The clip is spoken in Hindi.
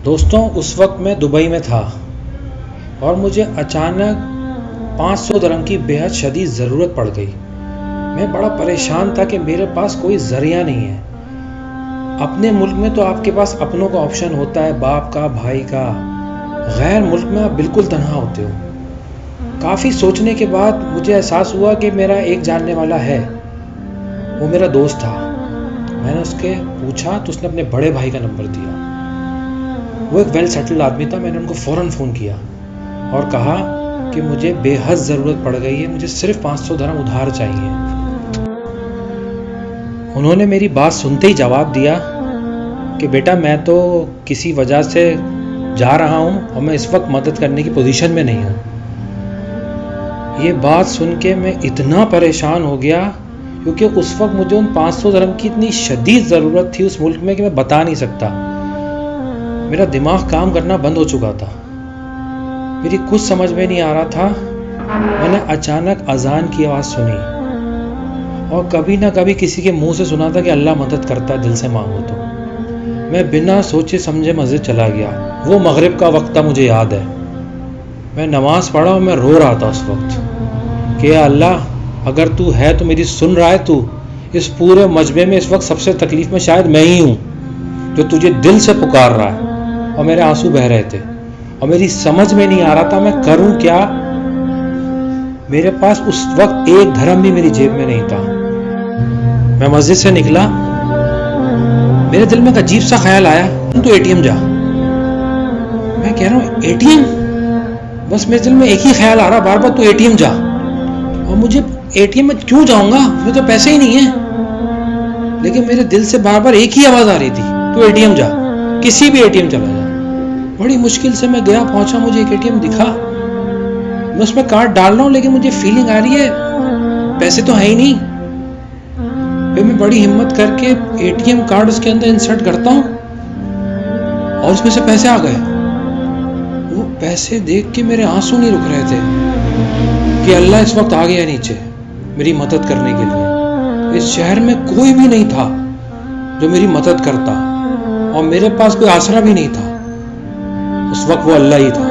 दोस्तों, उस वक्त मैं दुबई में था और मुझे अचानक 500 दिरहम की बेहद शदीद ज़रूरत पड़ गई। मैं बड़ा परेशान था कि मेरे पास कोई ज़रिया नहीं है। अपने मुल्क में तो आपके पास अपनों का ऑप्शन होता है, बाप का, भाई का। गैर मुल्क में आप बिल्कुल तन्हा होते हो। काफ़ी सोचने के बाद मुझे एहसास हुआ कि मेरा एक जानने वाला है, वो मेरा दोस्त था। मैंने उसके पूछा तो उसने अपने बड़े भाई का नंबर दिया। वो एक वेल सेटल्ड आदमी था। मैंने उनको फ़ौरन फ़ोन किया और कहा कि मुझे बेहद ज़रूरत पड़ गई है, मुझे सिर्फ 500 दिरहम उधार चाहिए। उन्होंने मेरी बात सुनते ही जवाब दिया कि बेटा, मैं तो किसी वजह से जा रहा हूँ और मैं इस वक्त मदद करने की पोजीशन में नहीं हूँ। ये बात सुन के मैं इतना परेशान हो गया क्योंकि उस वक्त मुझे उन 500 दिरहम की इतनी शदीद ज़रूरत थी उस मुल्क में कि मैं बता नहीं सकता। मेरा दिमाग काम करना बंद हो चुका था। मेरी कुछ समझ में नहीं आ रहा था। मैंने अचानक अजान की आवाज़ सुनी और कभी ना कभी किसी के मुंह से सुना था कि अल्लाह मदद करता है, दिल से मांगो तो। मैं बिना सोचे समझे मस्जिद चला गया। वो मगरिब का वक्त था, मुझे याद है। मैं नमाज़ पढ़ा और मैं रो रहा था उस वक्त कि अल्लाह, अगर तू है तो मेरी सुन रहा है। तू इस पूरे मजमे में इस वक्त सबसे तकलीफ में शायद मैं ही हूँ जो तुझे दिल से पुकार रहा है। और मेरे आंसू बह रहे थे और मेरी समझ में नहीं आ रहा था मैं करूं क्या। मेरे पास उस वक्त एक दिरहम भी मेरी जेब में नहीं था। मैं मस्जिद से निकला, मेरे दिल में एक अजीब सा ख्याल आया, तू एटीएम जा। मैं कह रहा हूँ एटीएम? बस मेरे दिल में एक ही ख्याल आ रहा बार बार, तू एटीएम जा। और मुझे एटीएम में क्यों जाऊंगा, मुझे तो पैसे ही नहीं है। लेकिन मेरे दिल से बार बार एक ही आवाज आ रही थी, तू एटीएम जा, किसी भी एटीएम चला जा। बड़ी मुश्किल से मैं गया, पहुंचा, मुझे एक एटीएम दिखा। मैं उसमें कार्ड डाल रहा हूं लेकिन मुझे फीलिंग आ रही है पैसे तो है ही नहीं। फिर मैं बड़ी हिम्मत करके एटीएम कार्ड उसके अंदर इंसर्ट करता हूं और उसमें से पैसे आ गए। वो पैसे देख के मेरे आंसू नहीं रुक रहे थे कि अल्लाह इस वक्त आ गया नीचे मेरी मदद करने के लिए। इस शहर में कोई भी नहीं था जो मेरी मदद करता और मेरे पास कोई आसरा भी नहीं था। उस वक्त वो अल्लाह ही था।